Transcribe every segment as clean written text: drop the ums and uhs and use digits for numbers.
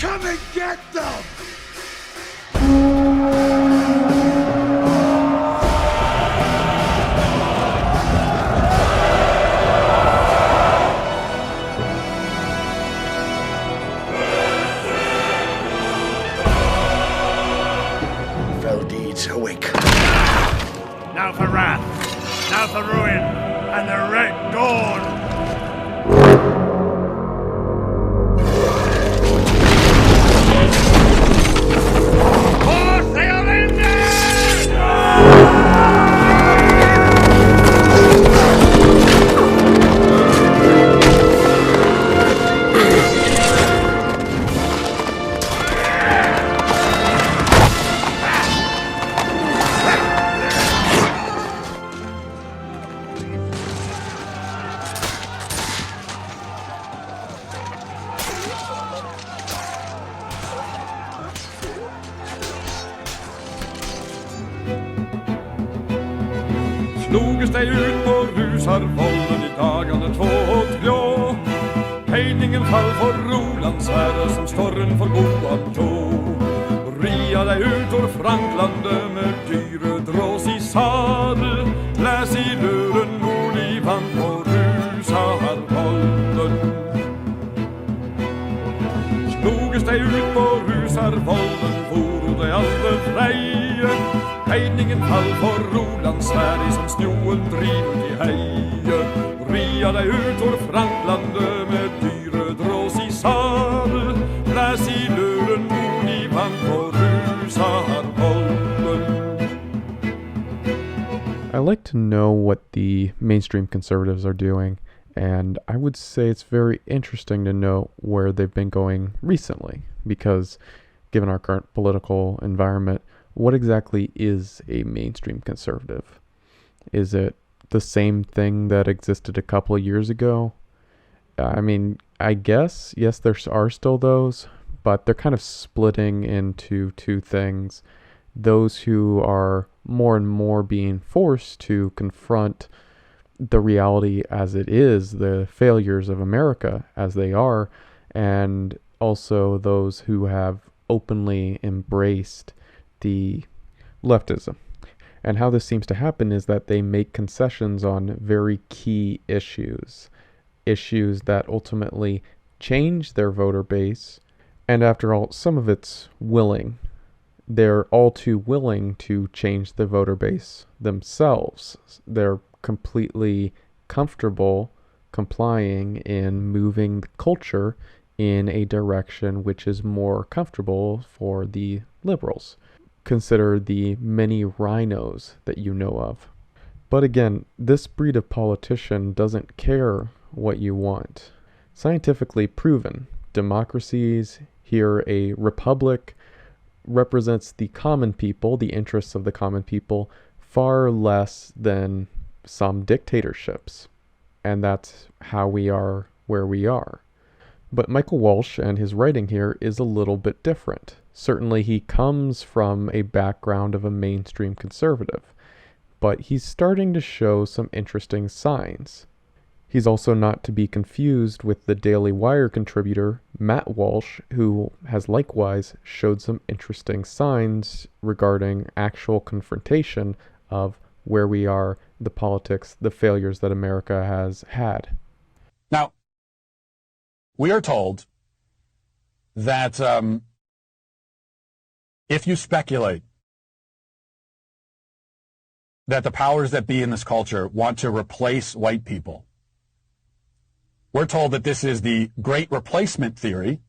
Come and get them! Fell deeds awake. Now for wrath, now for ruin, and the red dawn! Sloges dig ut på rusarvollen I dagene 2 og 3. Heidningen fall for Rolandsværet som storren for Boan tå. Ria deg ut over Franklande med dyre drås I sadel. Læs I luren olivan på rusarvollen. Sloges deg ut på rusarvollen, foro deg alle freie. Heidningen fall for Rolandsværet som snjoen driver I heie. Ria deg ut over Franklande med dyre drås I sadel. Læs I luren olivan på rusarvollen. I like to know what the mainstream conservatives are doing, and I would say it's very interesting to know where they've been going recently, because given our current political environment, what exactly is a mainstream conservative? Is it the same thing that existed a couple of years ago? I mean, I guess, yes, there are still those, but they're kind of splitting into two things. Those who are more and more being forced to confront the reality as it is, the failures of America as they are, and also those who have openly embraced the leftism. And how this seems to happen is that they make concessions on very key issues that ultimately change their voter base. And after all, some of it's willing. They're all too willing to change the voter base themselves. They're completely comfortable complying in moving the culture in a direction which is more comfortable for the liberals. Consider the many rhinos that you know of. But again, this breed of politician doesn't care what you want. Scientifically proven, democracies, here a republic, represents the common people, the interests of the common people, far less than some dictatorships. And that's how we are where we are. But Michael Walsh and his writing here is a little bit different. Certainly he comes from a background of a mainstream conservative, but he's starting to show some interesting signs. He's also not to be confused with the Daily Wire contributor Matt Walsh, who has likewise showed some interesting signs regarding actual confrontation of where we are, the politics, the failures that America has had. Now, we are told that if you speculate that the powers that be in this culture want to replace white people, we're told that this is the great replacement theory,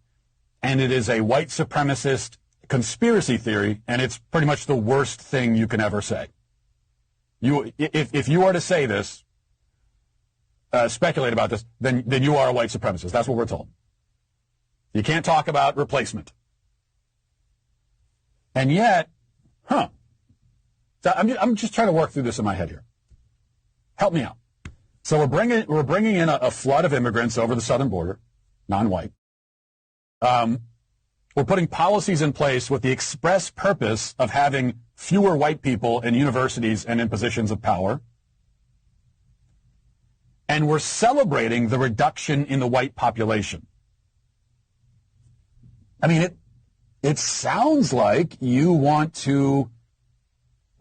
and it is a white supremacist conspiracy theory, and it's pretty much the worst thing you can ever say. If you are to say this, speculate about this, then you are a white supremacist. That's what we're told. You can't talk about replacement. And yet, So I'm just trying to work through this in my head here. Help me out. So we're bringing in a flood of immigrants over the southern border, non-white. We're putting policies in place with the express purpose of having fewer white people in universities and in positions of power. And we're celebrating the reduction in the white population. I mean, it sounds like you want to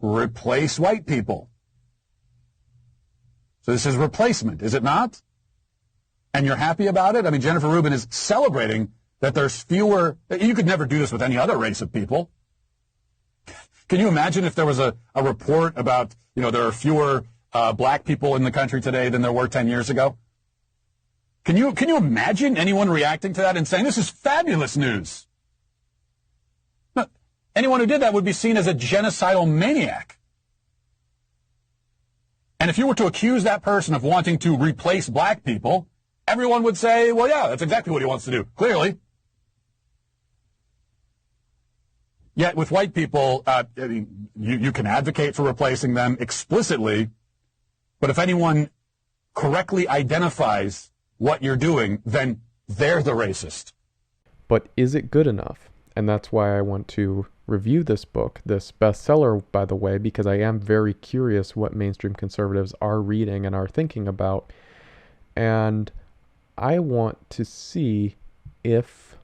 replace white people. So this is replacement, is it not? And you're happy about it? I mean, Jennifer Rubin is celebrating that there's fewer. You could never do this with any other race of people. Can you imagine if there was a report about, there are fewer black people in the country today than there were 10 years ago? Can you imagine anyone reacting to that and saying, this is fabulous news? No, anyone who did that would be seen as a genocidal maniac. And if you were to accuse that person of wanting to replace black people, everyone would say, well, yeah, that's exactly what he wants to do, clearly. Yet with white people, you can advocate for replacing them explicitly, but if anyone correctly identifies what you're doing, then they're the racist. But is it good enough? And that's why I want to review this book, this bestseller, by the way, because I am very curious what mainstream conservatives are reading and are thinking about. And I want to see if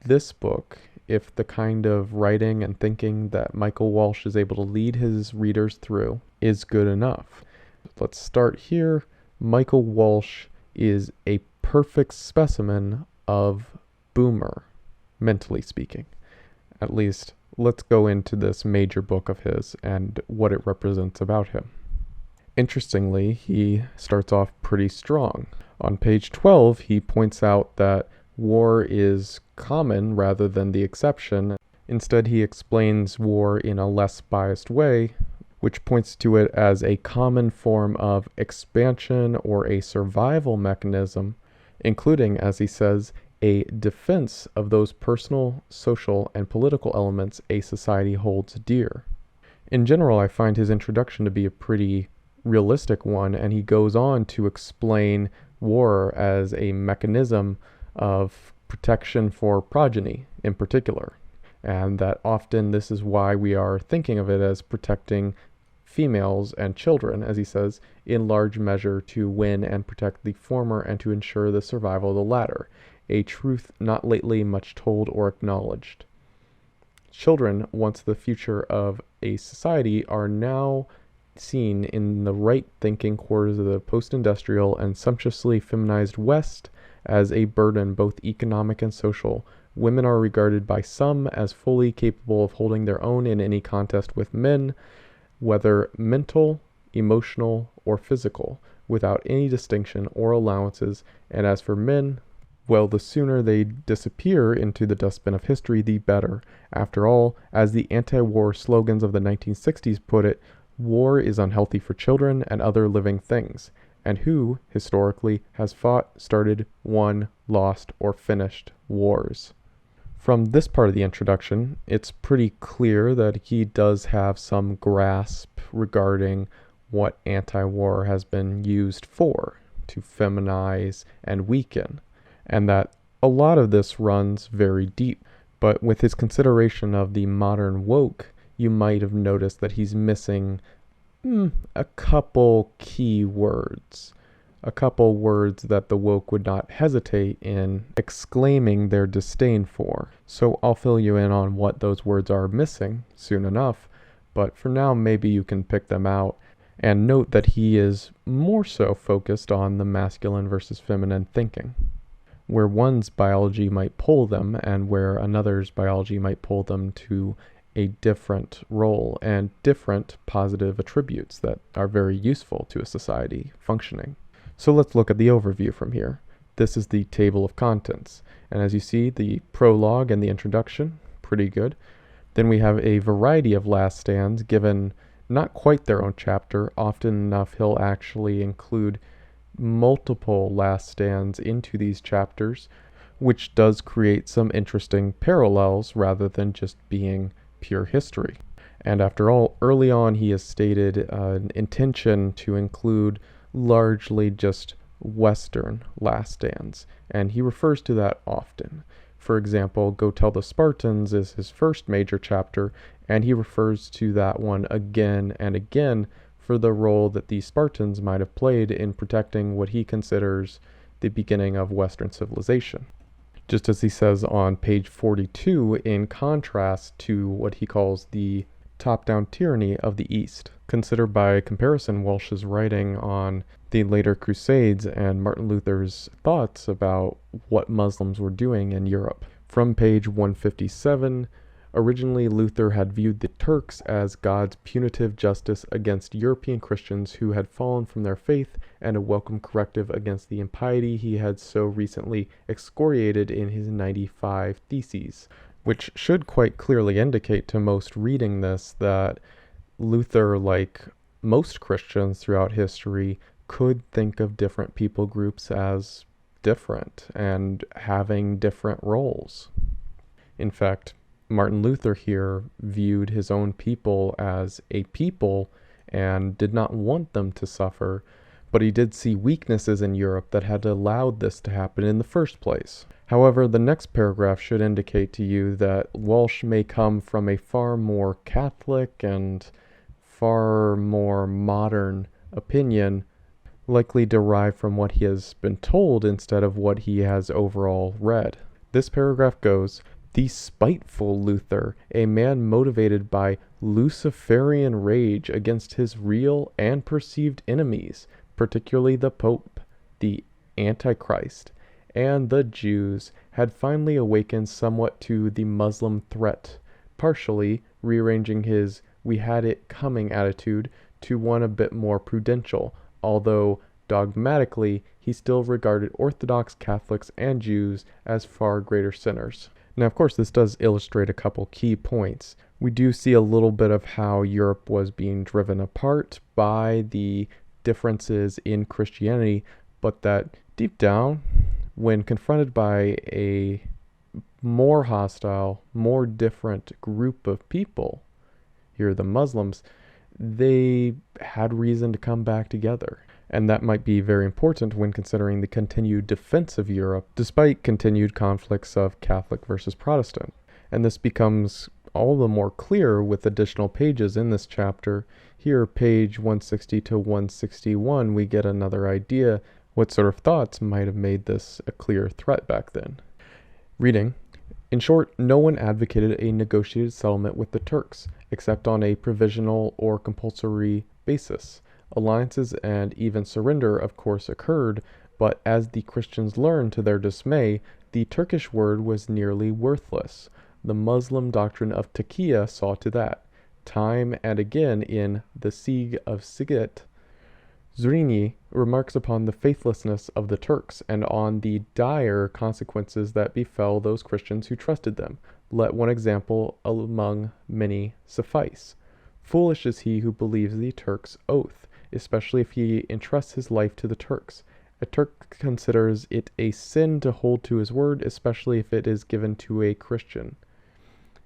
this book, if the kind of writing and thinking that Michael Walsh is able to lead his readers through is good enough. Let's start here. Michael Walsh is a perfect specimen of boomer, mentally speaking. At least, let's go into this major book of his and what it represents about him. Interestingly, he starts off pretty strong. On page 12, he points out that war is common rather than the exception. Instead, he explains war in a less biased way, which points to it as a common form of expansion or a survival mechanism, including, as he says, a defense of those personal, social, and political elements a society holds dear. In general, I find his introduction to be a pretty realistic one, and he goes on to explain war as a mechanism of protection for progeny in particular, and that often this is why we are thinking of it as protecting females and children, as he says, in large measure to win and protect the former and to ensure the survival of the latter, a truth not lately much told or acknowledged. Children, once the future of a society, are now seen in the right-thinking quarters of the post-industrial and sumptuously feminized West as a burden, both economic and social. Women are regarded by some as fully capable of holding their own in any contest with men, whether mental, emotional, or physical, without any distinction or allowances, and as for men, well, the sooner they disappear into the dustbin of history, the better. After all, as the anti-war slogans of the 1960s put it, war is unhealthy for children and other living things. And who, historically, has fought, started, won, lost, or finished wars? From this part of the introduction, it's pretty clear that he does have some grasp regarding what anti-war has been used for, to feminize and weaken, and that a lot of this runs very deep. But with his consideration of the modern woke, you might have noticed that he's missing a couple key words. A couple words that the woke would not hesitate in exclaiming their disdain for. So I'll fill you in on what those words are missing soon enough, but for now maybe you can pick them out. And note that he is more so focused on the masculine versus feminine thinking, where one's biology might pull them and where another's biology might pull them to a different role and different positive attributes that are very useful to a society functioning. So let's look at the overview from here. This is the table of contents. And as you see, the prologue and the introduction, pretty good. Then we have a variety of last stands given not quite their own chapter. Often enough, he'll actually include multiple last stands into these chapters, which does create some interesting parallels rather than just being pure history. And after all, early on he has stated an intention to include largely just Western last stands, and he refers to that often. For example, Go Tell the Spartans is his first major chapter, and he refers to that one again and again for the role that the Spartans might have played in protecting what he considers the beginning of Western civilization. just as he says on page 42, in contrast to what he calls the top-down tyranny of the East. Consider by comparison Walsh's writing on the later Crusades and Martin Luther's thoughts about what Muslims were doing in Europe. From page 157, originally Luther had viewed the Turks as God's punitive justice against European Christians who had fallen from their faith and a welcome corrective against the impiety he had so recently excoriated in his 95 Theses, which should quite clearly indicate to most reading this that Luther, like most Christians throughout history, could think of different people groups as different and having different roles. In fact, Martin Luther here viewed his own people as a people and did not want them to suffer, but he did see weaknesses in Europe that had allowed this to happen in the first place. However, the next paragraph should indicate to you that Walsh may come from a far more Catholic and far more modern opinion, likely derived from what he has been told instead of what he has overall read. This paragraph goes, "The spiteful Luther, a man motivated by Luciferian rage against his real and perceived enemies, particularly the Pope, the Antichrist, and the Jews, had finally awakened somewhat to the Muslim threat, partially rearranging his 'we had it coming' attitude to one a bit more prudential, although dogmatically he still regarded Orthodox Catholics and Jews as far greater sinners." Now, of course, this does illustrate a couple key points. We do see a little bit of how Europe was being driven apart by the differences in Christianity, but that deep down, when confronted by a more hostile, more different group of people, here the Muslims, they had reason to come back together. And that might be very important when considering the continued defense of Europe, despite continued conflicts of Catholic versus Protestant. And this becomes all the more clear with additional pages in this chapter. Here, page 160 to 161, we get another idea what sort of thoughts might have made this a clear threat back then. Reading, "In short, no one advocated a negotiated settlement with the Turks, except on a provisional or compulsory basis. Alliances and even surrender, of course, occurred, but as the Christians learned to their dismay, the Turkish word was nearly worthless. The Muslim doctrine of taqiyya saw to that. Time and again in The Siege of Sighet, Zrini remarks upon the faithlessness of the Turks and on the dire consequences that befell those Christians who trusted them. Let one example among many suffice. Foolish is he who believes the Turk's oath, especially if he entrusts his life to the Turks. A Turk considers it a sin to hold to his word, especially if it is given to a Christian."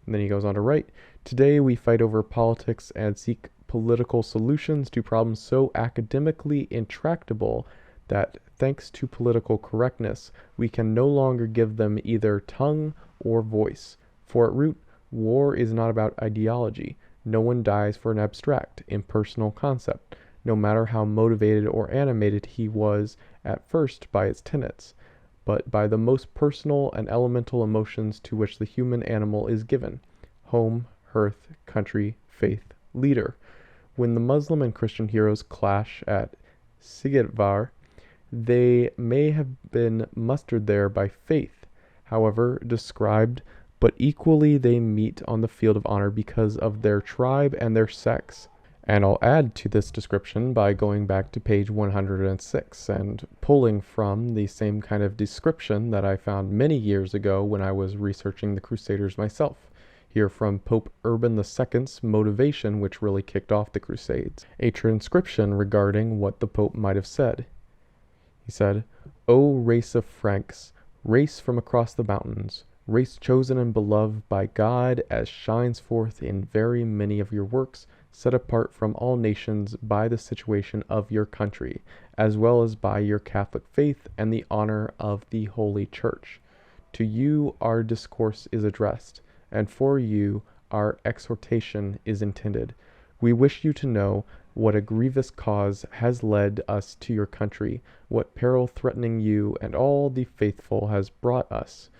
And then he goes on to write, "Today we fight over politics and seek political solutions to problems so academically intractable that, thanks to political correctness, we can no longer give them either tongue or voice. For at root, war is not about ideology. No one dies for an abstract, impersonal concept, no matter how motivated or animated he was at first by its tenets, but by the most personal and elemental emotions to which the human animal is given: home, hearth, country, faith, leader. When the Muslim and Christian heroes clash at Sighetvar, they may have been mustered there by faith, however described, but equally they meet on the field of honor because of their tribe and their sex." And I'll add to this description by going back to page 106 and pulling from the same kind of description that I found many years ago when I was researching the Crusaders myself. Here from Pope Urban II's motivation, which really kicked off the Crusades. A transcription regarding what the Pope might have said. He said, "O race of Franks, race from across the mountains, race chosen and beloved by God, as shines forth in very many of your works, set apart from all nations by the situation of your country, as well as by your Catholic faith and the honor of the Holy Church. To you our discourse is addressed, and for you our exhortation is intended. We wish you to know what a grievous cause has led us to your country, what peril threatening you and all the faithful has brought us.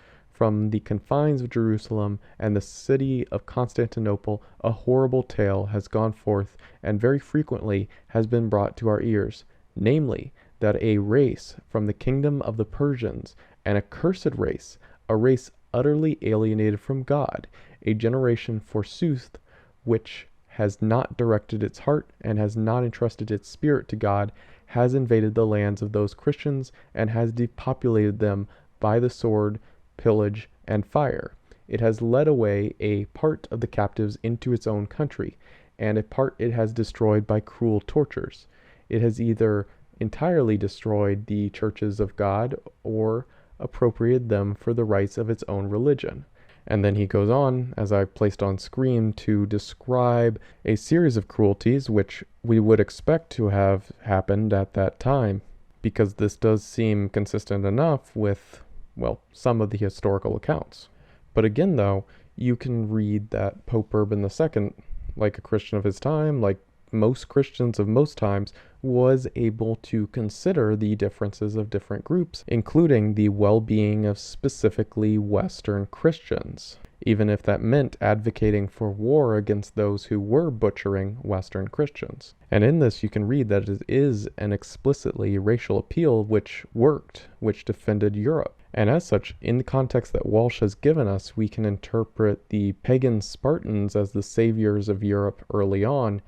From the confines of Jerusalem and the city of Constantinople, a horrible tale has gone forth, and very frequently has been brought to our ears, namely, that a race from the kingdom of the Persians, an accursed race, a race utterly alienated from God, a generation forsooth, which has not directed its heart and has not entrusted its spirit to God, has invaded the lands of those Christians and has depopulated them by the sword, pillage, and fire. It has led away a part of the captives into its own country, and a part it has destroyed by cruel tortures. It has either entirely destroyed the churches of God or appropriated them for the rights of its own religion. And then he goes on, as I placed on screen, to describe a series of cruelties which we would expect to have happened at that time, because this does seem consistent enough with, well, some of the historical accounts. But again, though, you can read that Pope Urban II, like a Christian of his time, like most Christians of most times, was able to consider the differences of different groups, including the well-being of specifically Western Christians, even if that meant advocating for war against those who were butchering Western Christians. And in this you can read that it is an explicitly racial appeal which worked, which defended Europe. And as such, in the context that Walsh has given us, we can interpret the pagan Spartans as the saviors of Europe early on,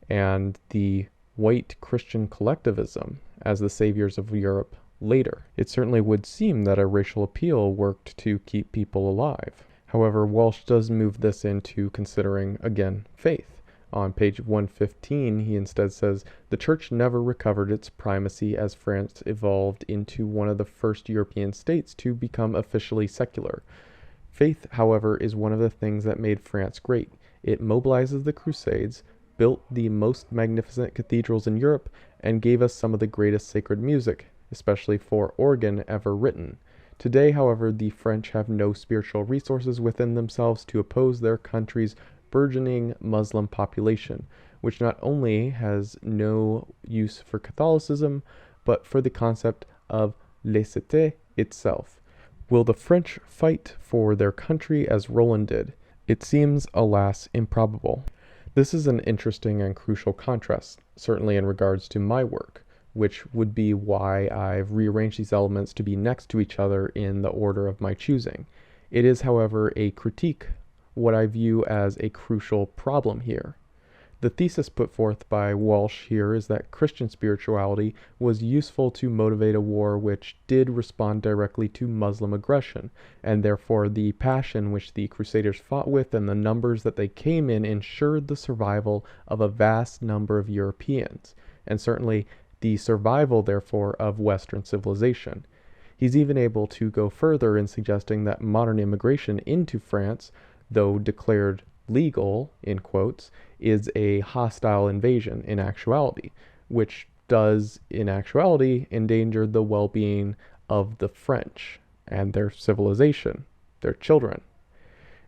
and the white Christian collectivism as the saviors of Europe later. It certainly would seem that a racial appeal worked to keep people alive. However, Walsh does move this into considering, again, faith. On page 115, he instead says, "The church never recovered its primacy as France evolved into one of the first European states to become officially secular. Faith, however, is one of the things that made France great. It mobilizes the Crusades, built the most magnificent cathedrals in Europe, and gave us some of the greatest sacred music, especially for organ, ever written. Today, however, the French have no spiritual resources within themselves to oppose their country's burgeoning Muslim population, which not only has no use for Catholicism, but for the concept of laïcité itself. Will the French fight for their country as Roland did? It seems, alas, improbable." This is an interesting and crucial contrast, certainly in regards to my work, which would be why I've rearranged these elements to be next to each other in the order of my choosing. It is, however, a critique, what I view as a crucial problem here. The thesis put forth by Walsh here is that Christian spirituality was useful to motivate a war which did respond directly to Muslim aggression, and therefore the passion which the Crusaders fought with and the numbers that they came in ensured the survival of a vast number of Europeans, and certainly the survival, therefore, of Western civilization. He's even able to go further in suggesting that modern immigration into France, though declared legal, in quotes, is a hostile invasion in actuality, which does, in actuality, endanger the well-being of the French and their civilization, their children.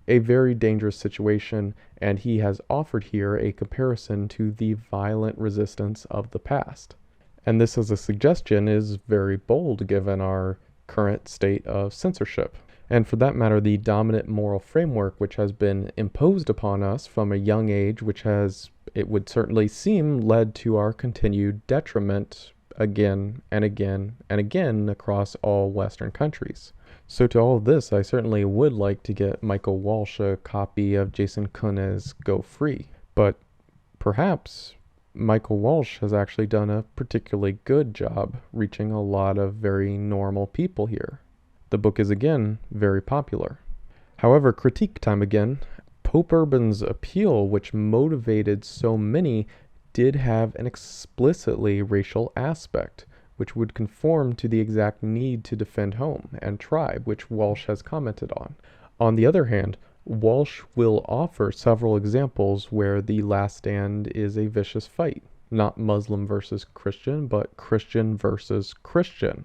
A very dangerous situation, and he has offered here a comparison to the violent resistance of the past. And this as a suggestion is very bold given our current state of censorship. And for that matter, the dominant moral framework which has been imposed upon us from a young age, which has, it would certainly seem, led to our continued detriment again and again and again across all Western countries. So to all of this, I certainly would like to get Michael Walsh a copy of Jason Kuhn's Go Free. But perhaps Michael Walsh has actually done a particularly good job reaching a lot of very normal people here. The book is again very popular. However, critique time again. Pope Urban's appeal, which motivated so many, did have an explicitly racial aspect, which would conform to the exact need to defend home and tribe, which Walsh has commented on. On the other hand, Walsh will offer several examples where the last stand is a vicious fight, not Muslim versus Christian, but Christian versus Christian.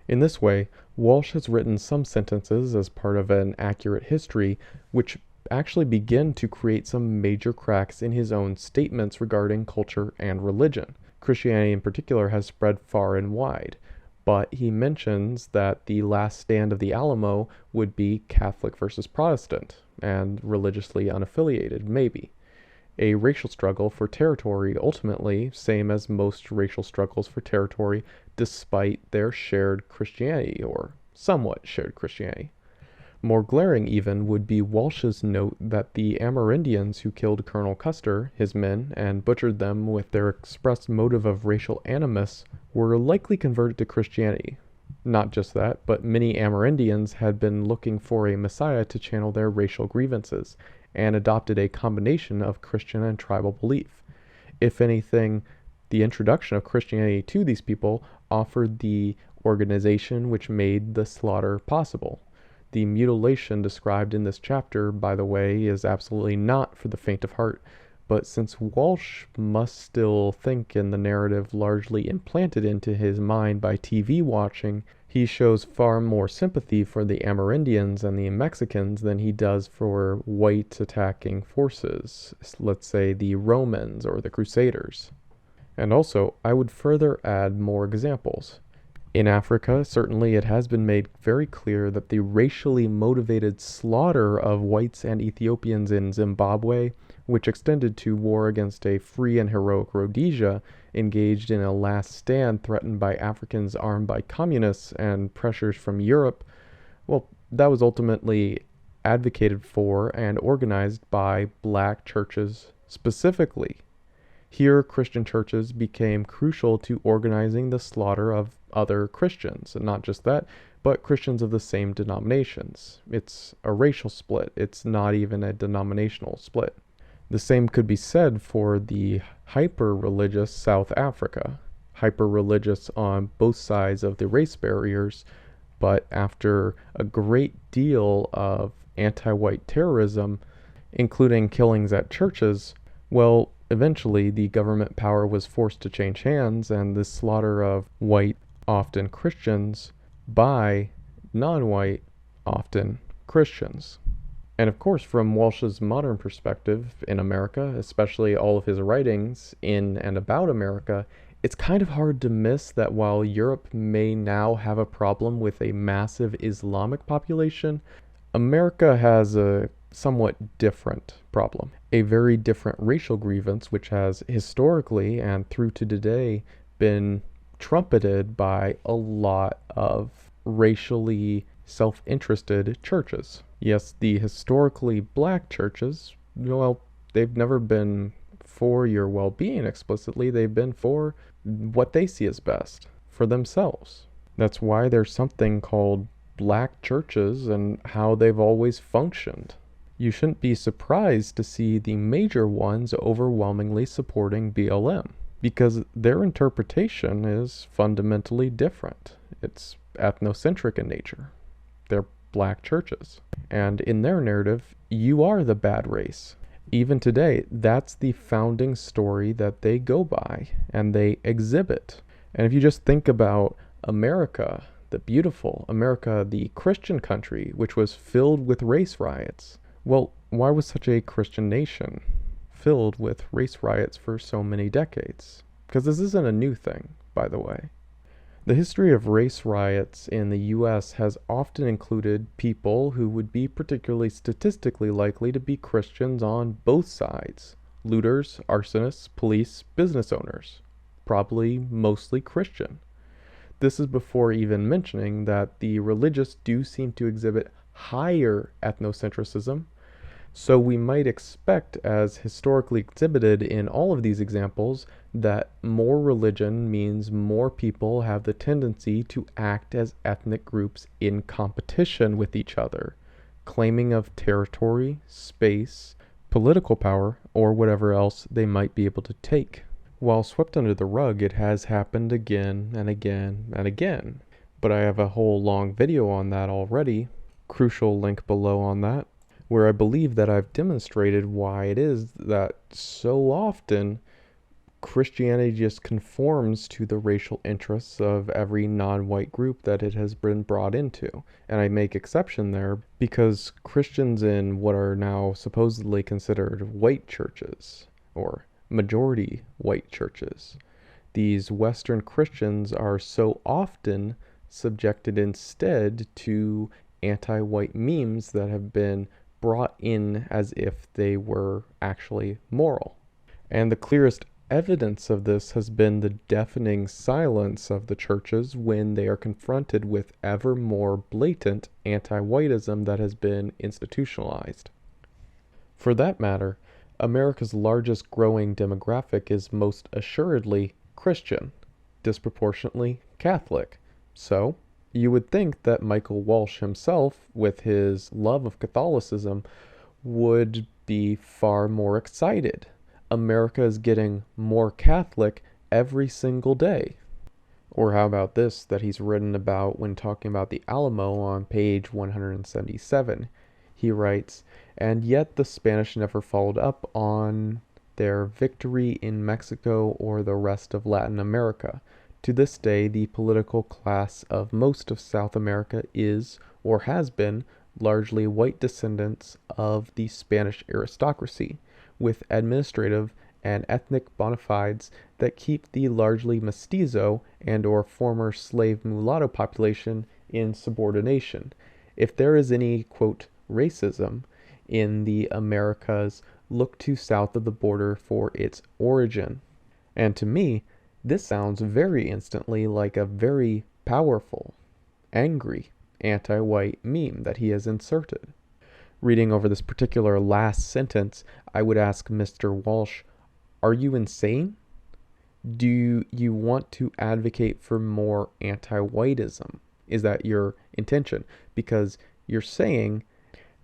In this way, Walsh has written some sentences as part of an accurate history, which actually begin to create some major cracks in his own statements regarding culture and religion. Christianity in particular has spread far and wide, But he mentions that the last stand of the Alamo would be Catholic versus Protestant and religiously unaffiliated, maybe. A racial struggle for territory, ultimately, same as most racial struggles for territory, despite their shared Christianity, or somewhat shared Christianity. More glaring even would be Walsh's note that the Amerindians who killed Colonel Custer, his men, and butchered them with their expressed motive of racial animus were likely converted to Christianity. Not just that, but many Amerindians had been looking for a messiah to channel their racial grievances, and adopted a combination of Christian and tribal belief. If anything, the introduction of Christianity to these people offered the organization which made the slaughter possible. The mutilation described in this chapter, by the way, is absolutely not for the faint of heart, but since Walsh must still think in the narrative largely implanted into his mind by TV watching, he shows far more sympathy for the Amerindians and the Mexicans than he does for white attacking forces, let's say the Romans or the Crusaders. And also, I would further add more examples. In Africa, certainly it has been made very clear that the racially motivated slaughter of whites and Ethiopians in Zimbabwe, which extended to war against a free and heroic Rhodesia, engaged in a last stand threatened by Africans armed by communists and pressures from Europe, well, that was ultimately advocated for and organized by black churches specifically. Here, Christian churches became crucial to organizing the slaughter of other Christians, and not just that, but Christians of the same denominations. It's a racial split. It's not even a denominational split. The same could be said for the hyper-religious South Africa. Hyper-religious on both sides of the race barriers, but after a great deal of anti-white terrorism, including killings at churches, well, eventually the government power was forced to change hands, and the slaughter of white, often Christians, by non-white, often Christians. And of course, from Walsh's modern perspective in America, especially all of his writings in and about America, it's kind of hard to miss that while Europe may now have a problem with a massive Islamic population, America has a somewhat different problem. A very different racial grievance, which has historically and through to today been trumpeted by a lot of racially self-interested churches. Yes, the historically black churches, well, they've never been for your well-being explicitly. They've been for what they see as best for themselves. That's why there's something called black churches and how they've always functioned. You shouldn't be surprised to see the major ones overwhelmingly supporting BLM, because their interpretation is fundamentally different. It's ethnocentric in nature. They're black churches. And in their narrative, you are the bad race. Even today, that's the founding story that they go by and they exhibit. And if you just think about America, the beautiful America, the Christian country, which was filled with race riots, well, why was such a Christian nation filled with race riots for so many decades? Because this isn't a new thing, by the way. The history of race riots in the U.S. has often included people who would be particularly statistically likely to be Christians on both sides. Looters, arsonists, police, business owners. Probably mostly Christian. This is before even mentioning that the religious do seem to exhibit higher ethnocentrism, so we might expect, as historically exhibited in all of these examples, that more religion means more people have the tendency to act as ethnic groups in competition with each other, claiming of territory, space, political power, or whatever else they might be able to take. While swept under the rug, it has happened again and again and again. But I have a whole long video on that already, crucial link below on that, where I believe that I've demonstrated why it is that so often Christianity just conforms to the racial interests of every non-white group that it has been brought into. And I make exception there because Christians in what are now supposedly considered white churches, or majority white churches, these Western Christians are so often subjected instead to anti-white memes that have been brought in as if they were actually moral. And the clearest evidence of this has been the deafening silence of the churches when they are confronted with ever more blatant anti-whiteism that has been institutionalized. For that matter, America's largest growing demographic is most assuredly Christian, disproportionately Catholic. So, you would think that Michael Walsh himself, with his love of Catholicism, would be far more excited. America is getting more Catholic every single day. Or how about this that he's written about when talking about the Alamo on page 177? He writes, "And yet the Spanish never followed up on their victory in Mexico or the rest of Latin America. To this day, the political class of most of South America is, or has been, largely white descendants of the Spanish aristocracy, with administrative and ethnic bona fides that keep the largely mestizo and or former slave mulatto population in subordination. If there is any, quote, racism in the Americas, look to south of the border for its origin." And to me, this sounds very instantly like a very powerful, angry, anti-white meme that he has inserted. Reading over this particular last sentence, I would ask Mr. Walsh, are you insane? Do you want to advocate for more anti-whiteism? Is that your intention? Because you're saying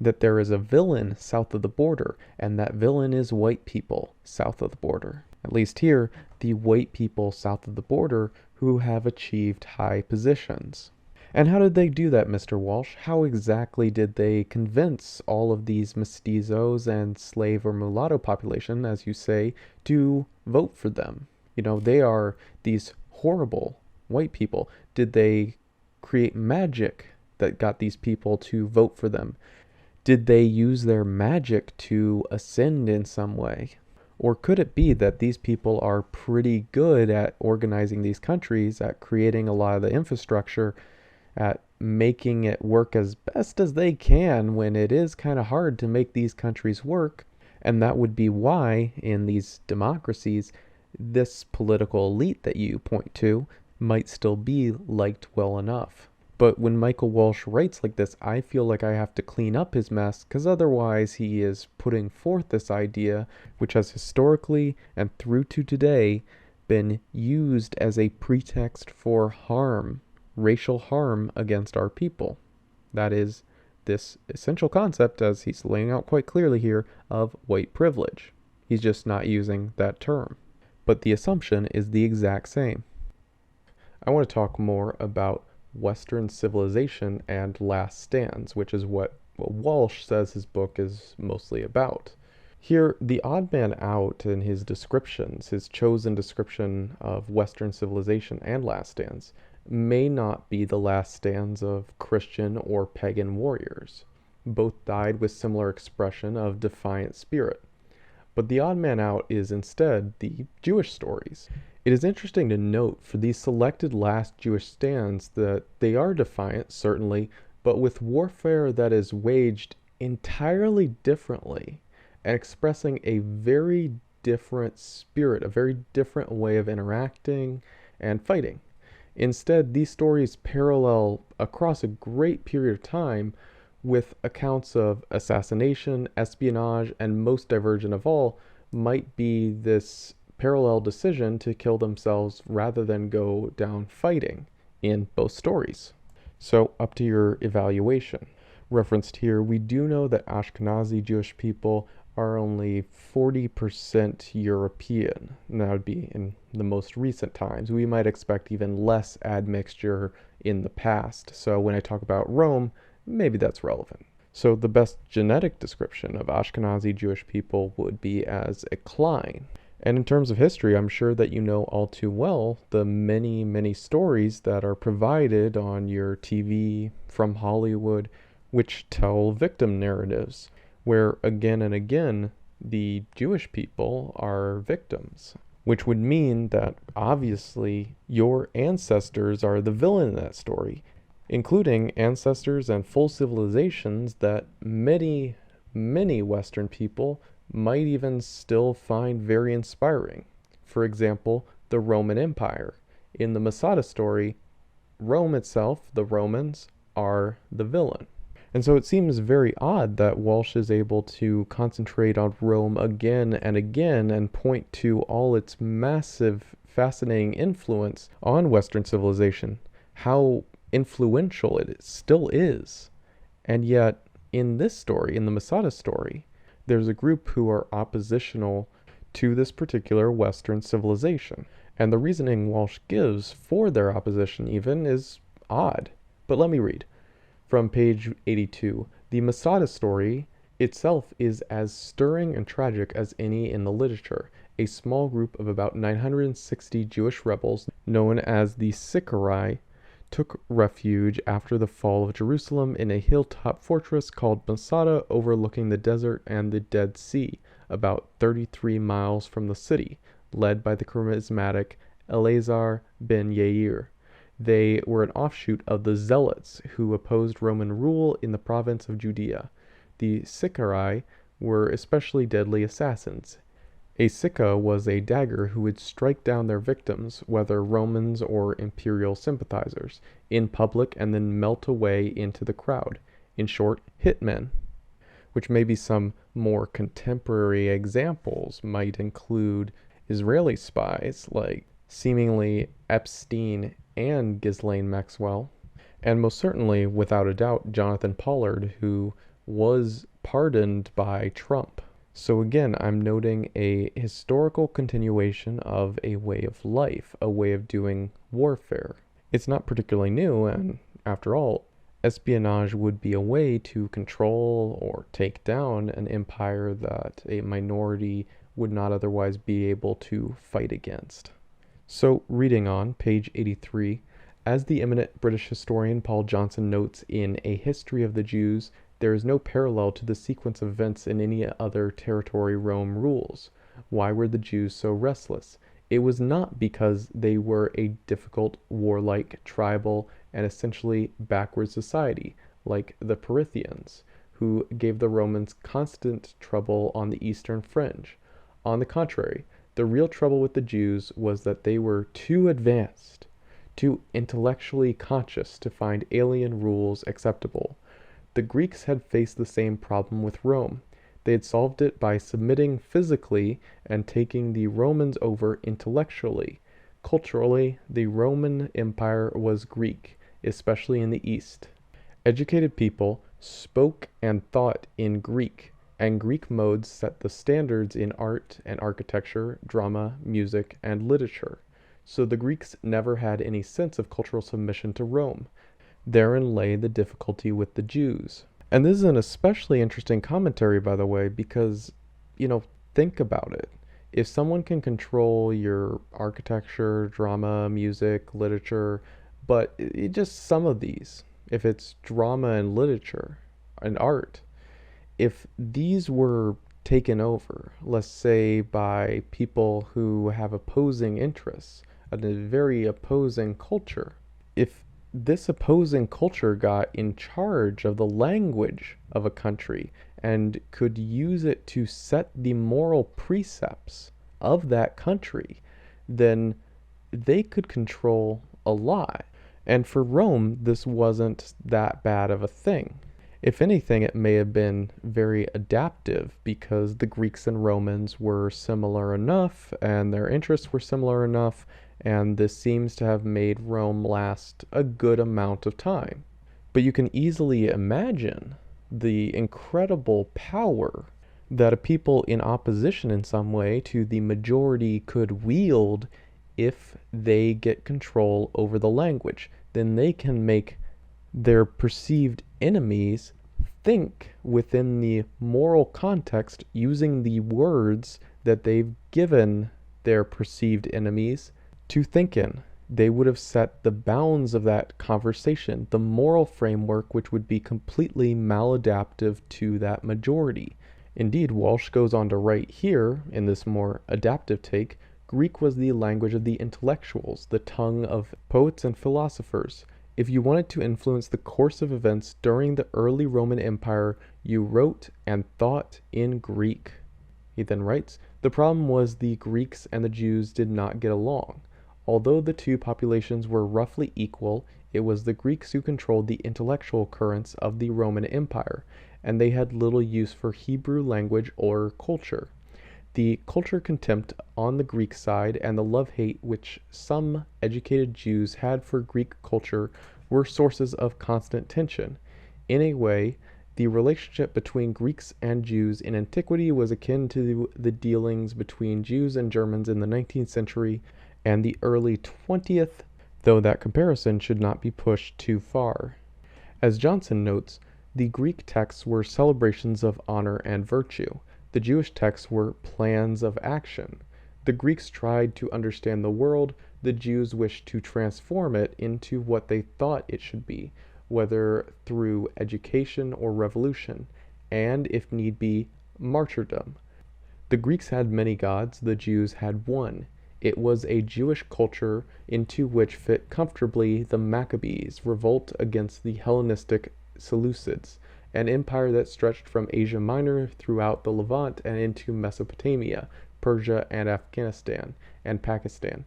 that there is a villain south of the border, and that villain is white people south of the border. At least here, the white people south of the border who have achieved high positions. And how did they do that, Mr. Walsh? How exactly did they convince all of these mestizos and slave or mulatto population, as you say, to vote for them? You know, they are these horrible white people. Did they create magic that got these people to vote for them? Did they use their magic to ascend in some way? Or could it be that these people are pretty good at organizing these countries, at creating a lot of the infrastructure, at making it work as best as they can when it is kind of hard to make these countries work? And that would be why, in these democracies, this political elite that you point to might still be liked well enough. But when Michael Walsh writes like this, I feel like I have to clean up his mess, because otherwise he is putting forth this idea, which has historically and through to today been used as a pretext for harm, racial harm against our people. That is this essential concept, as he's laying out quite clearly here, of white privilege. He's just not using that term. But the assumption is the exact same. I want to talk more about Western civilization and last stands, which is what Walsh says his book is mostly about. Here, the odd man out in his descriptions, his chosen description of Western civilization and last stands, may not be the last stands of Christian or pagan warriors. Both died with similar expression of defiant spirit. But the odd man out is instead the Jewish stories. It is interesting to note for these selected last Jewish stands that they are defiant, certainly, but with warfare that is waged entirely differently and expressing a very different spirit, a very different way of interacting and fighting. Instead, these stories parallel across a great period of time with accounts of assassination, espionage, and most divergent of all might be this parallel decision to kill themselves rather than go down fighting in both stories. So up to your evaluation. Referenced here, we do know that Ashkenazi Jewish people are only 40% European. And that would be in the most recent times. We might expect even less admixture in the past. So when I talk about Rome, maybe that's relevant. So the best genetic description of Ashkenazi Jewish people would be as a Klein. And in terms of history, I'm sure that you know all too well the many, many stories that are provided on your TV from Hollywood, which tell victim narratives, where again and again the Jewish people are victims. which would mean that obviously your ancestors are the villain in that story, including ancestors and full civilizations that many, many Western people might even still find very inspiring. For example, the Roman Empire. In the Masada story, Rome itself, the Romans, are the villain. And so it seems very odd that Walsh is able to concentrate on Rome again and again and point to all its massive, fascinating influence on Western civilization, how influential it still is. And yet, in this story, in the Masada story, there's a group who are oppositional to this particular Western civilization. And the reasoning Walsh gives for their opposition even is odd. But let me read. From page 82, the Masada story itself is as stirring and tragic as any in the literature. A small group of about 960 Jewish rebels, known as the Sicarii, took refuge after the fall of Jerusalem in a hilltop fortress called Masada overlooking the desert and the Dead Sea, about 33 miles from the city, led by the charismatic Eleazar ben Yair. They were an offshoot of the Zealots, who opposed Roman rule in the province of Judea. The Sicarii were especially deadly assassins. A Sicca was a dagger who would strike down their victims, whether Romans or imperial sympathizers, in public and then melt away into the crowd. In short, hitmen. Which maybe some more contemporary examples might include Israeli spies like seemingly Epstein and Ghislaine Maxwell, and most certainly, without a doubt, Jonathan Pollard, who was pardoned by Trump. So again, I'm noting a historical continuation of a way of life, a way of doing warfare. It's not particularly new, and after all, espionage would be a way to control or take down an empire that a minority would not otherwise be able to fight against. So, reading on, page 83, as the eminent British historian Paul Johnson notes in A History of the Jews, there is no parallel to the sequence of events in any other territory Rome rules. Why were the Jews so restless? It was not because they were a difficult, warlike, tribal, and essentially backward society, like the Parthians, who gave the Romans constant trouble on the eastern fringe. On the contrary, the real trouble with the Jews was that they were too advanced, too intellectually conscious to find alien rules acceptable. The Greeks had faced the same problem with Rome. They had solved it by submitting physically and taking the Romans over intellectually. Culturally, the Roman Empire was Greek, especially in the East. Educated people spoke and thought in Greek, and Greek modes set the standards in art and architecture, drama, music, and literature. So the Greeks never had any sense of cultural submission to Rome. Therein lay the difficulty with the Jews. And this is an especially interesting commentary, by the way, because, think about it. If someone can control your architecture, drama, music, literature, but just some of these, if it's drama and literature and art, if these were taken over, let's say by people who have opposing interests, and a very opposing culture, if this opposing culture got in charge of the language of a country and could use it to set the moral precepts of that country, then they could control a lot. And for Rome, this wasn't that bad of a thing. If anything, it may have been very adaptive because the Greeks and Romans were similar enough and their interests were similar enough, and this seems to have made Rome last a good amount of time. But you can easily imagine the incredible power that a people in opposition in some way to the majority could wield if they get control over the language. Then they can make their perceived enemies think within the moral context using the words that they've given their perceived enemies to think in. They would have set the bounds of that conversation, the moral framework, which would be completely maladaptive to that majority. Indeed, Walsh goes on to write here, in this more adaptive take, Greek was the language of the intellectuals, the tongue of poets and philosophers. If you wanted to influence the course of events during the early Roman Empire, you wrote and thought in Greek. He then writes, the problem was the Greeks and the Jews did not get along. Although the two populations were roughly equal, it was the Greeks who controlled the intellectual currents of the Roman Empire, and they had little use for Hebrew language or culture. The culture contempt on the Greek side and the love-hate which some educated Jews had for Greek culture were sources of constant tension. In a way, the relationship between Greeks and Jews in antiquity was akin to the dealings between Jews and Germans in the 19th century and the early 20th, though that comparison should not be pushed too far. As Johnson notes, the Greek texts were celebrations of honor and virtue. The Jewish texts were plans of action. The Greeks tried to understand the world, the Jews wished to transform it into what they thought it should be, whether through education or revolution, and, if need be, martyrdom. The Greeks had many gods, the Jews had one. It was a Jewish culture into which fit comfortably the Maccabees' revolt against the Hellenistic Seleucids, an empire that stretched from Asia Minor throughout the Levant and into Mesopotamia, Persia, and Afghanistan, and Pakistan.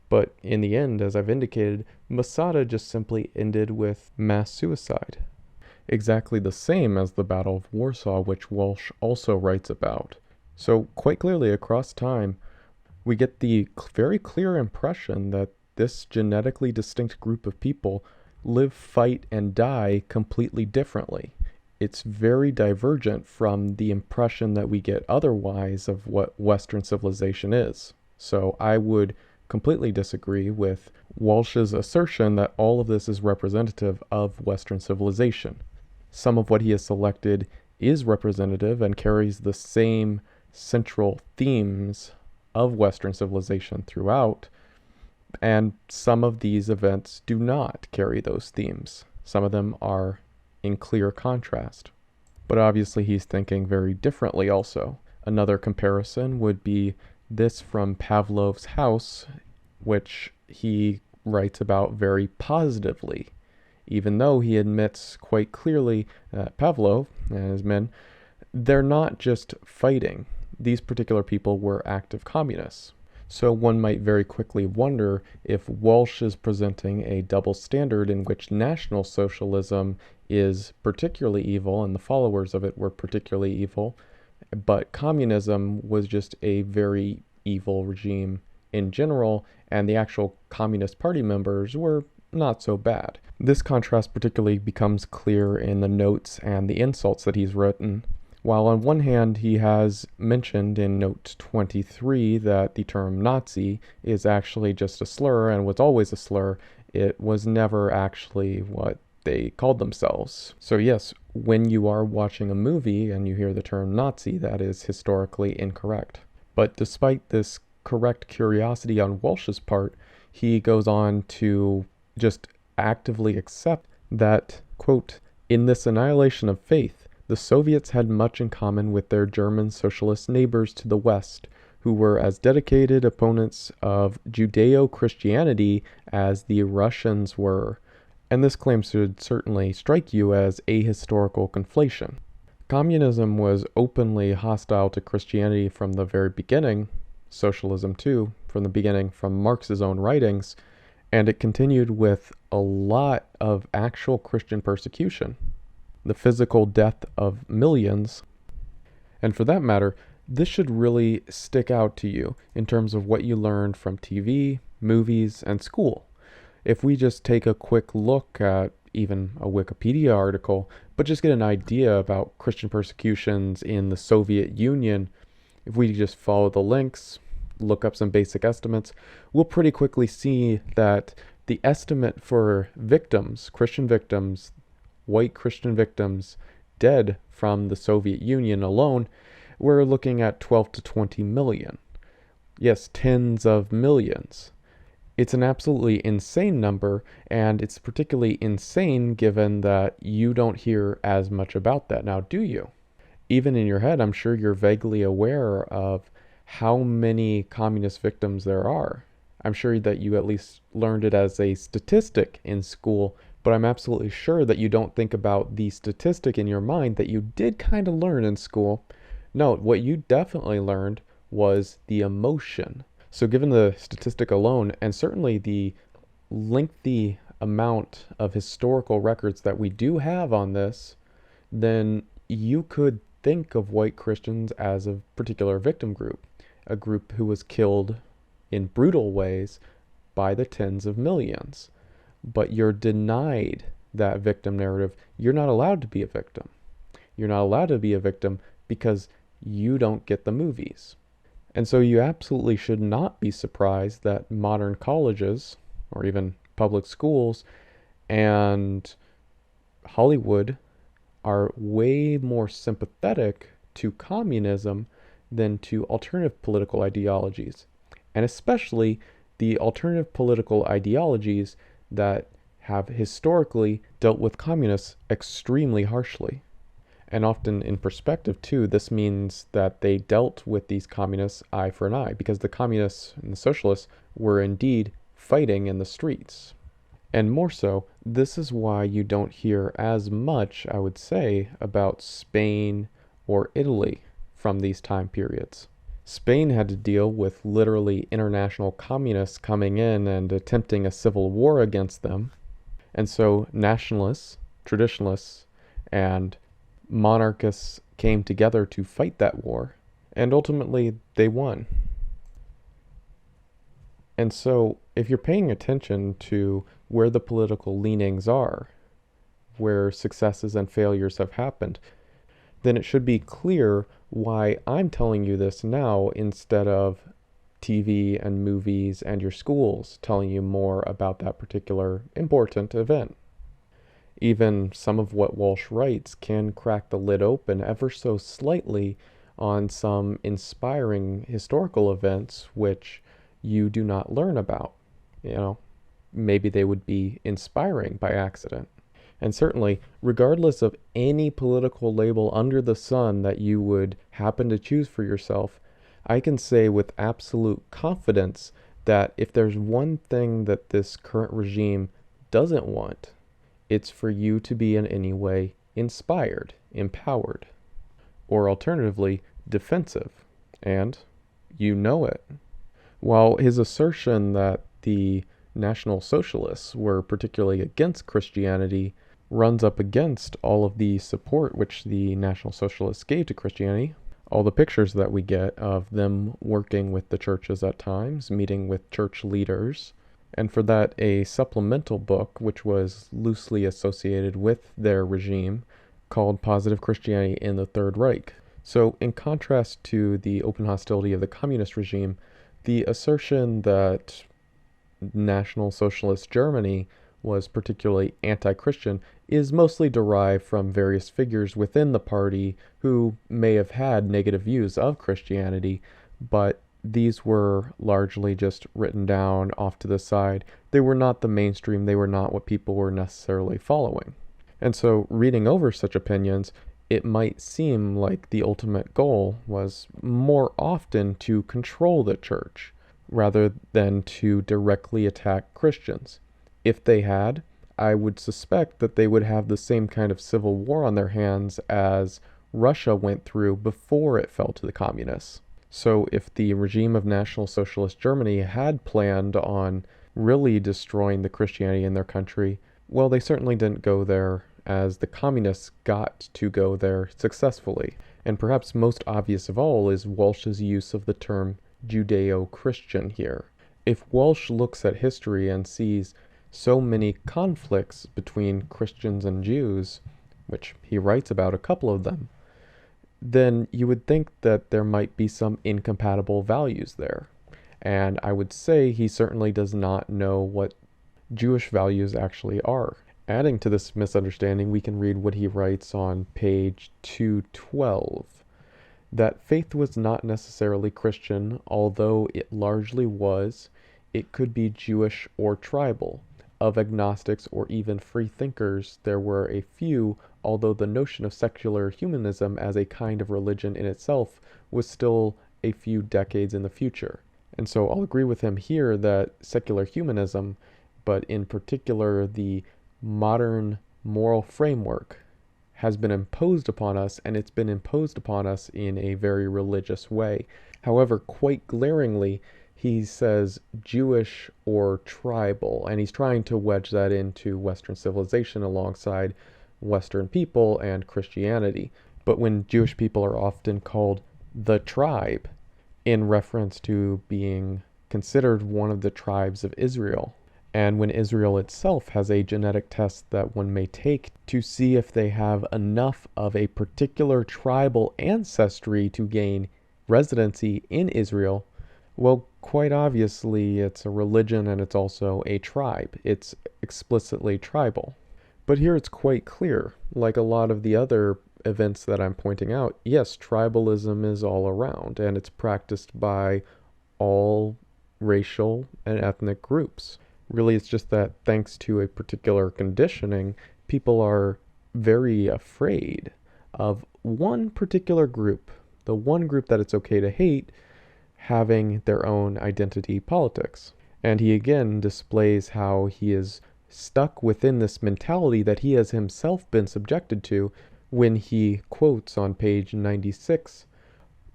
But in the end, as I've indicated, Masada just simply ended with mass suicide. Exactly the same as the Battle of Warsaw, which Walsh also writes about. So quite clearly across time, we get the very clear impression that this genetically distinct group of people live, fight, and die completely differently. It's very divergent from the impression that we get otherwise of what Western civilization is. So I would completely disagree with Walsh's assertion that all of this is representative of Western civilization. Some of what he has selected is representative and carries the same central themes of Western civilization throughout, and some of these events do not carry those themes. Some of them are in clear contrast. But obviously he's thinking very differently also. Another comparison would be this from Pavlov's House, which he writes about very positively, even though he admits quite clearly that Pavlov and his men, they're not just fighting. These particular people were active communists. So one might very quickly wonder if Walsh is presenting a double standard in which National Socialism is particularly evil and the followers of it were particularly evil, but communism was just a very evil regime in general, and the actual Communist Party members were not so bad. This contrast particularly becomes clear in the notes and the insults that he's written. While on one hand he has mentioned in note 23 that the term Nazi is actually just a slur and was always a slur, it was never actually what they called themselves. So yes, when you are watching a movie and you hear the term Nazi, that is historically incorrect. But despite this correct curiosity on Walsh's part, he goes on to just actively accept that, quote, in this annihilation of faith, the Soviets had much in common with their German socialist neighbors to the west, who were as dedicated opponents of Judeo-Christianity as the Russians were. And this claim should certainly strike you as ahistorical conflation. Communism was openly hostile to Christianity from the very beginning, socialism too, from the beginning, from Marx's own writings, and it continued with a lot of actual Christian persecution. The physical death of millions. And for that matter, this should really stick out to you in terms of what you learned from TV, movies, and school. If we just take a quick look at even a Wikipedia article, but just get an idea about Christian persecutions in the Soviet Union, if we just follow the links, look up some basic estimates, we'll pretty quickly see that the estimate for victims, Christian victims, white Christian victims dead from the Soviet Union alone, we're looking at 12 to 20 million. Yes, tens of millions. It's an absolutely insane number, and it's particularly insane given that you don't hear as much about that. Now, do you? Even in your head, I'm sure you're vaguely aware of how many communist victims there are. I'm sure that you at least learned it as a statistic in school, but I'm absolutely sure that you don't think about the statistic in your mind that you did kind of learn in school. No, what you definitely learned was the emotion. So given the statistic alone, and certainly the lengthy amount of historical records that we do have on this, then you could think of white Christians as a particular victim group, a group who was killed in brutal ways by the tens of millions. But you're denied that victim narrative. You're not allowed to be a victim. You're not allowed to be a victim because you don't get the movies. And so you absolutely should not be surprised that modern colleges, or even public schools, and Hollywood are way more sympathetic to communism than to alternative political ideologies, and especially the alternative political ideologies that have historically dealt with communists extremely harshly. And often in perspective too, this means that they dealt with these communists eye for an eye, because the communists and the socialists were indeed fighting in the streets. And more so, this is why you don't hear as much, I would say, about Spain or Italy from these time periods. Spain had to deal with literally international communists coming in and attempting a civil war against them. And so nationalists, traditionalists, and monarchists came together to fight that war, and ultimately they won. And so if you're paying attention to where the political leanings are, where successes and failures have happened, then it should be clear why I'm telling you this now instead of TV and movies and your schools telling you more about that particular important event. Even some of what Walsh writes can crack the lid open ever so slightly on some inspiring historical events which you do not learn about. Maybe they would be inspiring by accident. And certainly, regardless of any political label under the sun that you would happen to choose for yourself, I can say with absolute confidence that if there's one thing that this current regime doesn't want, it's for you to be in any way inspired, empowered, or alternatively, defensive. And you know it. While his assertion that the National Socialists were particularly against Christianity runs up against all of the support which the National Socialists gave to Christianity, all the pictures that we get of them working with the churches at times, meeting with church leaders, and for that a supplemental book which was loosely associated with their regime called Positive Christianity in the Third Reich. So in contrast to the open hostility of the communist regime, the assertion that National Socialist Germany was particularly anti-Christian is mostly derived from various figures within the party who may have had negative views of Christianity, but these were largely just written down off to the side. They were not the mainstream. They were not what people were necessarily following. And so reading over such opinions, it might seem like the ultimate goal was more often to control the church rather than to directly attack Christians. If they had, I would suspect that they would have the same kind of civil war on their hands as Russia went through before it fell to the communists. So if the regime of National Socialist Germany had planned on really destroying the Christianity in their country, well, they certainly didn't go there as the communists got to go there successfully. And perhaps most obvious of all is Walsh's use of the term Judeo-Christian here. If Walsh looks at history and sees so many conflicts between Christians and Jews, which he writes about a couple of them, then you would think that there might be some incompatible values there. And I would say he certainly does not know what Jewish values actually are. Adding to this misunderstanding, we can read what he writes on page 212, that faith was not necessarily Christian, although it largely was. It could be Jewish or tribal. Of agnostics or even free thinkers, there were a few, although the notion of secular humanism as a kind of religion in itself was still a few decades in the future. And so I'll agree with him here that secular humanism, but in particular the modern moral framework, has been imposed upon us, and it's been imposed upon us in a very religious way. However, quite glaringly, he says Jewish or tribal, and he's trying to wedge that into Western civilization alongside Western people and Christianity. But when Jewish people are often called the tribe, in reference to being considered one of the tribes of Israel, and when Israel itself has a genetic test that one may take to see if they have enough of a particular tribal ancestry to gain residency in Israel, well, quite obviously it's a religion and it's also a tribe. It's explicitly tribal. But here it's quite clear, like a lot of the other events that I'm pointing out, yes, tribalism is all around, and it's practiced by all racial and ethnic groups. Really, it's just that thanks to a particular conditioning, people are very afraid of one particular group, the one group that it's okay to hate, having their own identity politics. And he again displays how he is stuck within this mentality that he has himself been subjected to when he quotes on page 96,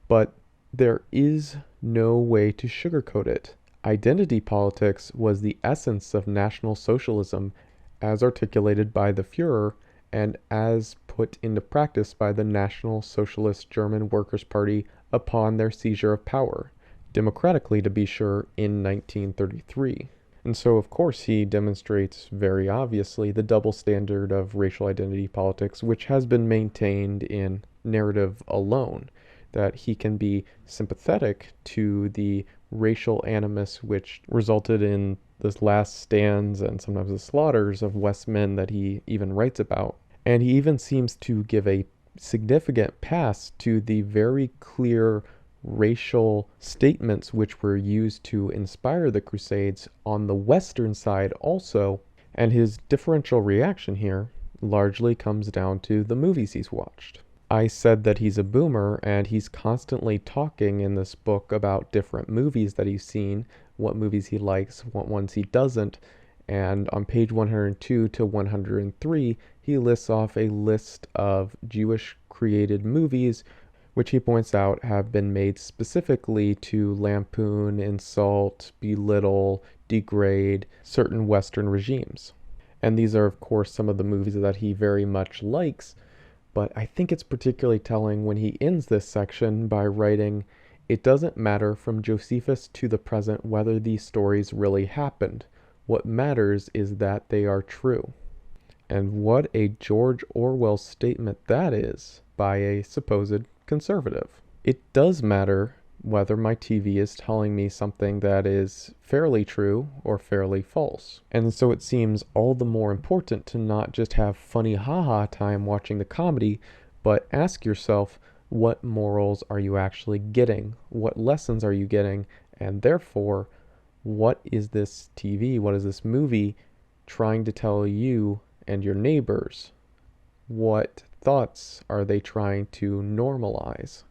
"But there is no way to sugarcoat it. Identity politics was the essence of National Socialism as articulated by the Führer and as put into practice by the National Socialist German Workers' Party upon their seizure of power, democratically to be sure, in 1933. And so, of course, he demonstrates very obviously the double standard of racial identity politics, which has been maintained in narrative alone, that he can be sympathetic to the racial animus which resulted in the last stands and sometimes the slaughters of West men that he even writes about. And he even seems to give a significant pass to the very clear racial statements which were used to inspire the Crusades on the Western side also. And his differential reaction here largely comes down to the movies he's watched. I said that he's a boomer, and he's constantly talking in this book about different movies that he's seen, what movies he likes, what ones he doesn't, and on page 102 to 103, he lists off a list of Jewish-created movies, which he points out have been made specifically to lampoon, insult, belittle, degrade certain Western regimes. And these are, of course, some of the movies that he very much likes, but I think it's particularly telling when he ends this section by writing, "It doesn't matter from Josephus to the present whether these stories really happened. What matters is that they are true." And what a George Orwell statement that is by a supposed conservative. It does matter whether my TV is telling me something that is fairly true or fairly false. And so it seems all the more important to not just have funny haha time watching the comedy, but ask yourself, what morals are you actually getting? What lessons are you getting? And therefore, what is this TV, what is this movie trying to tell you and your neighbors? What thoughts are they trying to normalize?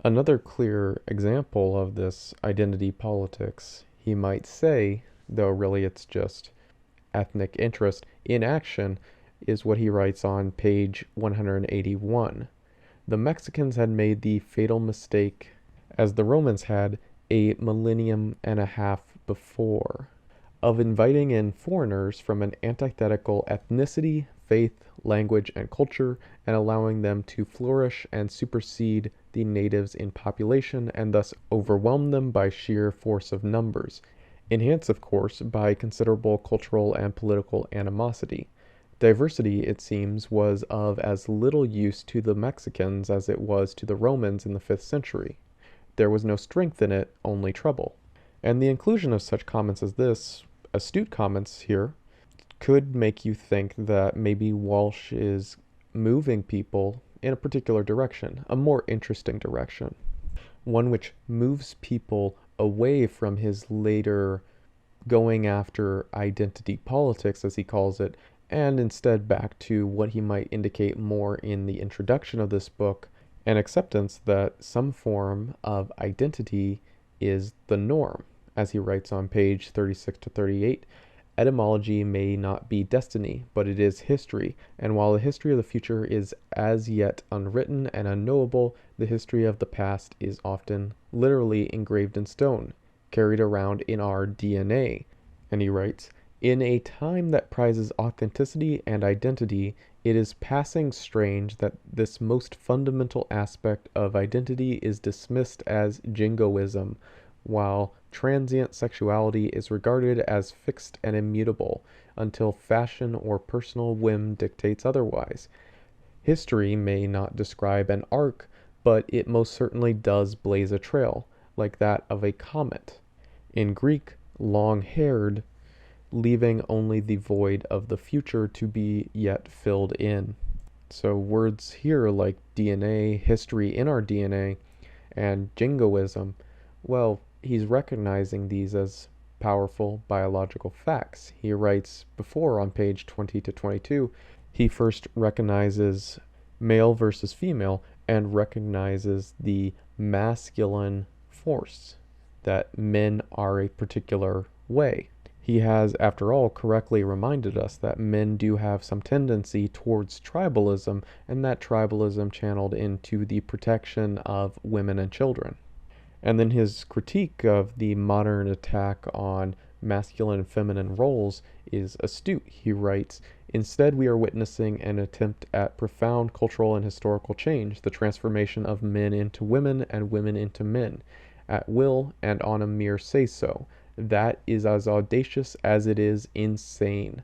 Another clear example of this identity politics, he might say, though really it's just ethnic interest in action, is what he writes on page 181. The Mexicans had made the fatal mistake, as the Romans had a millennium and a half before, of inviting in foreigners from an antithetical ethnicity, faith, language, and culture, and allowing them to flourish and supersede the natives in population and thus overwhelm them by sheer force of numbers, enhanced, of course, by considerable cultural and political animosity. Diversity, it seems, was of as little use to the Mexicans as it was to the Romans in the 5th century. There was no strength in it, only trouble. And the inclusion of such comments as this, astute comments here, could make you think that maybe Walsh is moving people in a particular direction, a more interesting direction, one which moves people away from his later going after identity politics, as he calls it, and instead back to what he might indicate more in the introduction of this book, an acceptance that some form of identity is the norm. As he writes on page 36 to 38, etymology may not be destiny, but it is history, and while the history of the future is as yet unwritten and unknowable, the history of the past is often literally engraved in stone, carried around in our DNA. And he writes, in a time that prizes authenticity and identity, it is passing strange that this most fundamental aspect of identity is dismissed as jingoism, while transient sexuality is regarded as fixed and immutable until fashion or personal whim dictates otherwise. History may not describe an arc, but it most certainly does blaze a trail, like that of a comet. In Greek, long-haired, leaving only the void of the future to be yet filled in. So words here like DNA, history in our DNA, and jingoism, well, he's recognizing these as powerful biological facts. He writes before on page 20 to 22, he first recognizes male versus female and recognizes the masculine force, that men are a particular way. He has, after all, correctly reminded us that men do have some tendency towards tribalism, and that tribalism channeled into the protection of women and children. And then his critique of the modern attack on masculine and feminine roles is astute. He writes, instead, we are witnessing an attempt at profound cultural and historical change, the transformation of men into women and women into men, at will and on a mere say-so. That is as audacious as it is insane.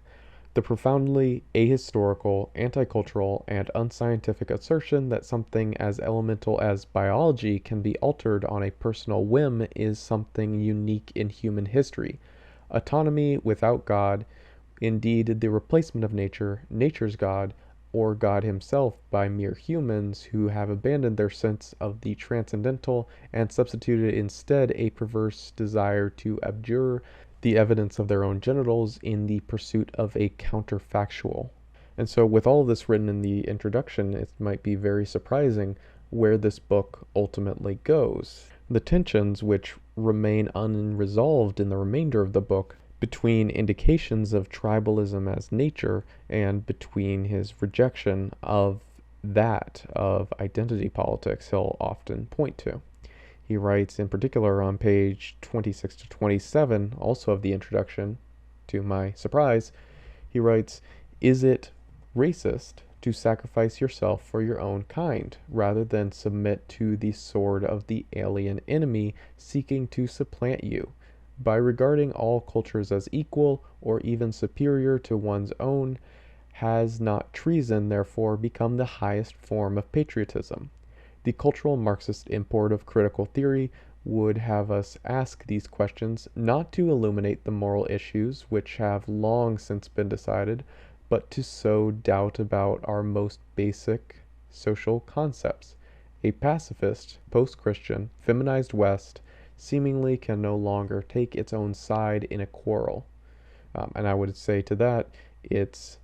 The profoundly ahistorical, anti-cultural, and unscientific assertion that something as elemental as biology can be altered on a personal whim is something unique in human history. Autonomy without God, indeed the replacement of nature, nature's God, or God himself by mere humans who have abandoned their sense of the transcendental and substituted instead a perverse desire to abjure the evidence of their own genitals in the pursuit of a counterfactual. And so with all of this written in the introduction, it might be very surprising where this book ultimately goes. The tensions which remain unresolved in the remainder of the book between indications of tribalism as nature and between his rejection of that of identity politics he'll often point to. He writes in particular on page 26 to 27, also of the introduction, to my surprise, he writes, is it racist to sacrifice yourself for your own kind, rather than submit to the sword of the alien enemy seeking to supplant you? By regarding all cultures as equal or even superior to one's own, has not treason therefore become the highest form of patriotism? The cultural Marxist import of critical theory would have us ask these questions not to illuminate the moral issues which have long since been decided, but to sow doubt about our most basic social concepts. A pacifist, post-Christian, feminized West seemingly can no longer take its own side in a quarrel. And I would say to that, it's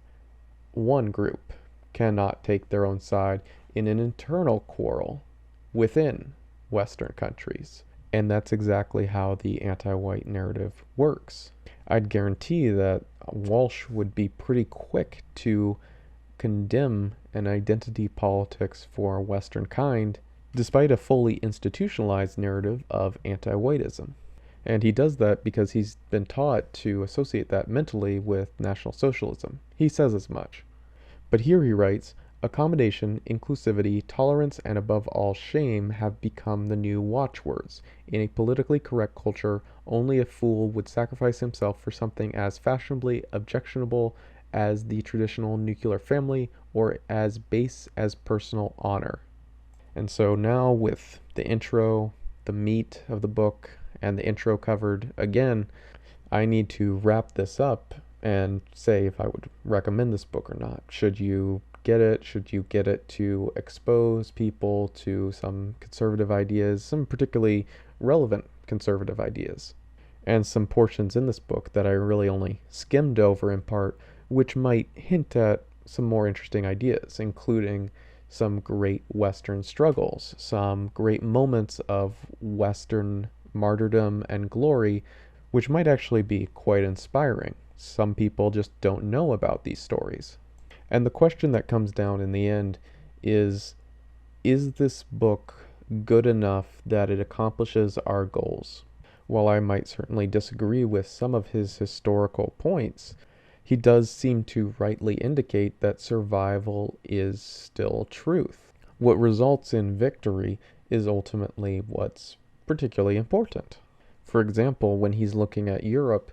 one group cannot take their own side in an internal quarrel within Western countries. And that's exactly how the anti-white narrative works. I'd guarantee that Walsh would be pretty quick to condemn an identity politics for Western kind, despite a fully institutionalized narrative of anti-whiteism. And he does that because he's been taught to associate that mentally with National Socialism. He says as much. But here he writes, accommodation, inclusivity, tolerance, and above all shame have become the new watchwords. In a politically correct culture, only a fool would sacrifice himself for something as fashionably objectionable as the traditional nuclear family or as base as personal honor. And so now with the intro, the meat of the book, and the intro covered again, I need to wrap this up and say if I would recommend this book or not. Should you get it? Should you get it to expose people to some conservative ideas, some particularly relevant conservative ideas? And some portions in this book that I really only skimmed over in part, which might hint at some more interesting ideas, including some great Western struggles, some great moments of Western martyrdom and glory, which might actually be quite inspiring. Some people just don't know about these stories. And the question that comes down in the end is this book good enough that it accomplishes our goals? While I might certainly disagree with some of his historical points, he does seem to rightly indicate that survival is still truth. What results in victory is ultimately what's particularly important. For example, when he's looking at Europe,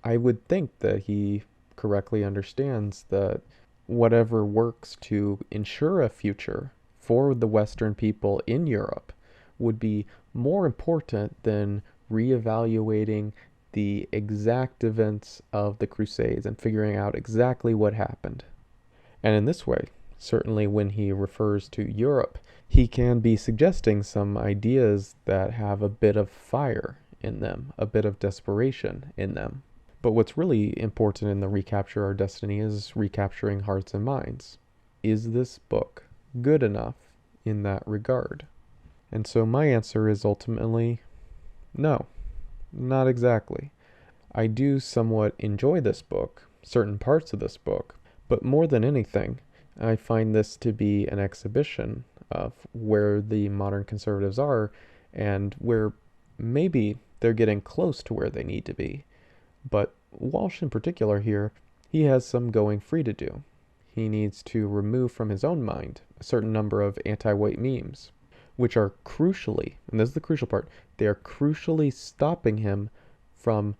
I would think that he correctly understands that whatever works to ensure a future for the Western people in Europe would be more important than reevaluating the exact events of the Crusades and figuring out exactly what happened. And in this way, certainly when he refers to Europe, he can be suggesting some ideas that have a bit of fire in them, a bit of desperation in them. But what's really important in the Recapture Our Destiny is recapturing hearts and minds. Is this book good enough in that regard? And so my answer is ultimately no, not exactly. I do somewhat enjoy this book, certain parts of this book, but more than anything, I find this to be an exhibition of where the modern conservatives are and where maybe they're getting close to where they need to be. But Walsh in particular here, he has some going free to do. He needs to remove from his own mind a certain number of anti-white memes, which are crucially, and this is the crucial part, they are crucially stopping him from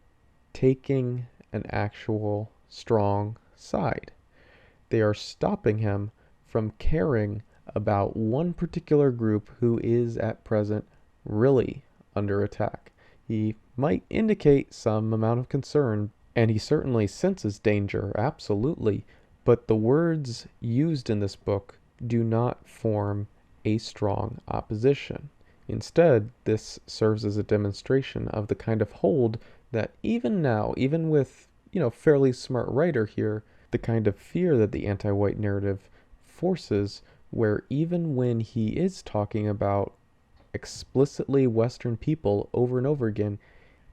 taking an actual strong side. They are stopping him from caring about one particular group who is at present really under attack. He might indicate some amount of concern, and he certainly senses danger, absolutely, but the words used in this book do not form a strong opposition. Instead, this serves as a demonstration of the kind of hold that even now, even with, fairly smart writer here, the kind of fear that the anti-white narrative forces, where even when he is talking about explicitly Western people over and over again,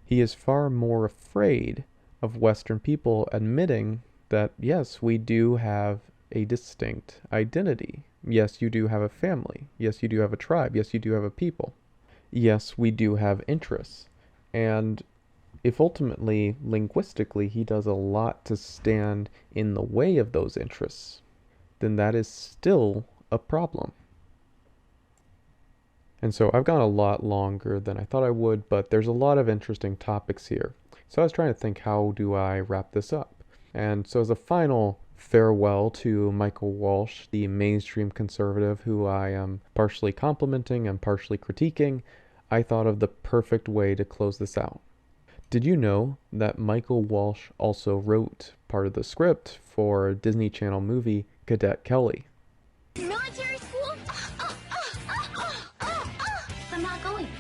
he is far more afraid of Western people admitting that, yes, we do have a distinct identity. Yes, you do have a family. Yes, you do have a tribe. Yes, you do have a people. Yes, we do have interests. And if ultimately, linguistically, he does a lot to stand in the way of those interests, then that is still a problem. And so I've gone a lot longer than I thought I would, but there's a lot of interesting topics here. So I was trying to think, how do I wrap this up? And so as a final farewell to Michael Walsh, the mainstream conservative who I am partially complimenting and partially critiquing, I thought of the perfect way to close this out. Did you know that Michael Walsh also wrote part of the script for a Disney Channel movie, Cadet Kelly?